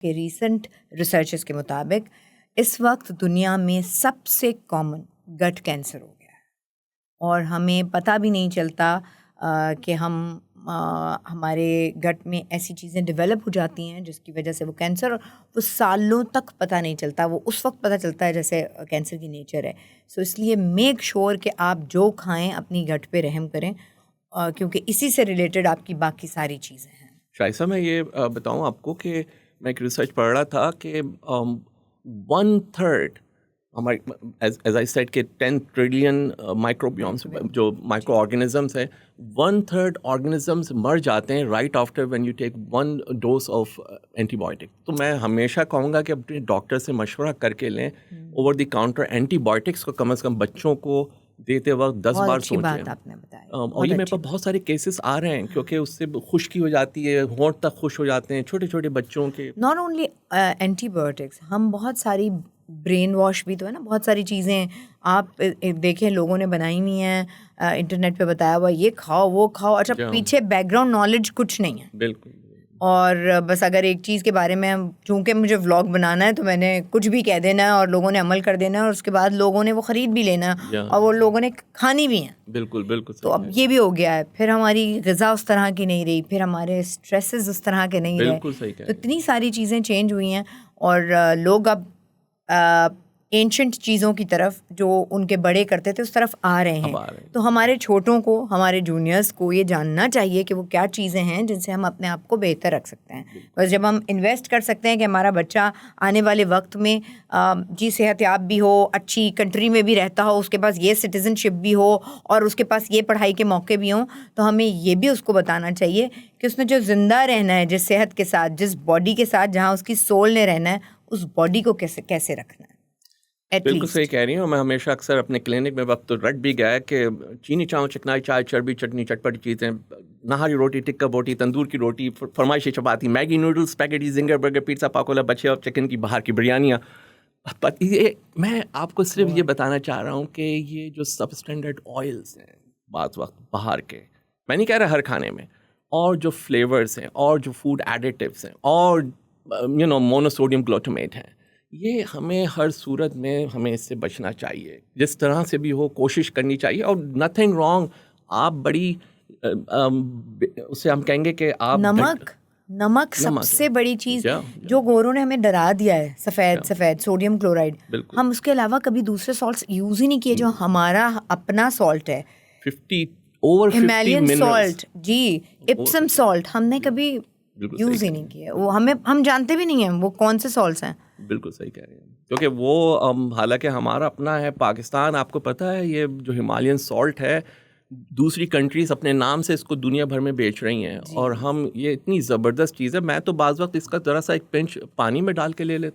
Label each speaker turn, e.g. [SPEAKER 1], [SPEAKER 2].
[SPEAKER 1] कि recent researches के मुताबिक इस वक्त दुनिया में सबसे कॉमन गट कैंसर हो गया है और हमें पता भी नहीं चलता कि हमारे गट में ऐसी चीज़ें डेवलप हो जाती हैं जिसकी वजह से वो कैंसर वो सालों तक पता नहीं चलता, वो उस वक्त पता चलता है जैसे कैंसर की नेचर है। सो इसलिए मेक श्योर कि आप जो खाएं अपनी गट पे रहम करें क्योंकि इसी से रिलेटेड आपकी बाकी सारी चीज़ें हैं।
[SPEAKER 2] शाइसा, मैं ये बताऊं आपको कि मैं एक रिसर्च पढ़ रहा था कि 1/3 हमारे एज आई सेड के 10 ट्रिलियन माइक्रोबियोम्स जो माइक्रो ऑर्गेनिजम्स हैं, 1/3 ऑर्गेनिजम्स मर जाते हैं right after when you take 1 dose of antibiotic. तो मैं हमेशा कहूँगा कि अपने डॉक्टर से मशवरा करके लें। ओवर द काउंटर एंटीबायोटिक्स को कम से कम बच्चों को देते वक्त 10 बार सोचें।
[SPEAKER 1] आपने बताया
[SPEAKER 2] और ये मेरे पास बहुत सारे केसेस आ रहे हैं क्योंकि उससे खुश्की हो जाती है, होंठ तक खुश हो जाते हैं छोटे छोटे बच्चों के।
[SPEAKER 1] नॉट ओनली एंटीबायोटिक्स, हम बहुत सारी ब्रेन वॉश भी तो है ना, बहुत सारी चीज़ें आप देखें लोगों ने बनाई हुई हैं, इंटरनेट पे बताया हुआ ये खाओ वो खाओ, अच्छा पीछे बैकग्राउंड नॉलेज कुछ नहीं है।
[SPEAKER 2] बिल्कुल।
[SPEAKER 1] और बस अगर एक चीज़ के बारे में चूँकि मुझे व्लॉग बनाना है तो मैंने कुछ भी कह देना है और लोगों ने अमल कर देना है और उसके बाद लोगों ने वो ख़रीद भी लेना है और वो लोगों ने खानी भी है।
[SPEAKER 2] बिल्कुल बिल्कुल।
[SPEAKER 1] तो अब ये भी हो गया है, फिर हमारी ग़िज़ा उस तरह की नहीं रही, फिर हमारे स्ट्रेसेस उस तरह के नहीं रहे।
[SPEAKER 2] बिल्कुल सही कह रहे हैं।
[SPEAKER 1] तो इतनी सारी चीज़ें चेंज हुई हैं और लोग अब एंशंट चीज़ों की तरफ जो उनके बड़े करते थे उस तरफ आ रहे हैं। तो हमारे छोटों को, हमारे जूनियर्स को ये जानना चाहिए कि वो क्या चीज़ें हैं जिनसे हम अपने आप को बेहतर रख सकते हैं। बस जब हम इन्वेस्ट कर सकते हैं कि हमारा बच्चा आने वाले वक्त में जी सेहतयाब भी हो, अच्छी कंट्री में भी रहता हो, उसके पास ये सिटीज़नशिप भी हो और उसके पास ये पढ़ाई के मौके भी हों, तो हमें ये भी उसको बताना चाहिए कि उसने जो ज़िंदा रहना है जिस सेहत के साथ, जिस बॉडी के साथ, जहाँ उसकी सोल ने रहना है, उस बॉडी को कैसे रखना है।
[SPEAKER 2] बिल्कुल सही कह रही हूँ। मैं हमेशा अक्सर अपने क्लिनिक में वक्त तो रट भी गया है कि चीनी चाव चिकनाई चाय चर्बी चटनी चटपटी चीज़ें, नहारी रोटी टिक्का बोटी तंदूर की रोटी फरमाइशी chapati Maggi noodles spaghetti zinger burger pizza Pakola बचे और चिकन की बाहर की बिरयानियाँ। पर ये मैं आपको सिर्फ ये बताना चाह रहा हूँ कि ये जो सब स्टैंडर्ड ऑयल्स हैं बात वक्त बाहर के, मैं नहीं कह रहा हर खाने में, और जो फ्लेवर्स हैं और जो फूड एडिटिव्स हैं और मोनोसोडियम ग्लूटामेट हैं, ये हमें हर सूरत में हमें इससे बचना चाहिए। जिस तरह से भी हो कोशिश करनी चाहिए। और नथिंग रॉन्ग, आप बड़ी उससे हम कहेंगे कि आप
[SPEAKER 1] नमक सबसे बड़ी चीज़ जो गोरों ने हमें डरा दिया है, सफ़ेद सोडियम क्लोराइड। हम उसके अलावा कभी दूसरे सॉल्ट्स यूज़ ही नहीं किए जो हमारा अपना सॉल्ट है।
[SPEAKER 2] 50
[SPEAKER 1] हिमालयन सॉल्ट जी, इप्सम सॉल्ट हमने कभी यूज़ ही नहीं किया। वो हम जानते भी नहीं हैं वो कौन से सॉल्ट्स हैं।
[SPEAKER 2] बिल्कुल सही कह रहे हैं, क्योंकि वो हालांकि हमारा अपना है पाकिस्तान, आपको पता है ये जो हिमालयन सॉल्ट है दूसरी कंट्रीज़ अपने नाम से इसको दुनिया भर में बेच रही हैं और हम ये इतनी ज़बरदस्त चीज़ है। मैं तो बाज़ वक्त इसका ज़रा सा एक पिंच पानी में डाल के ले लेता हूँ।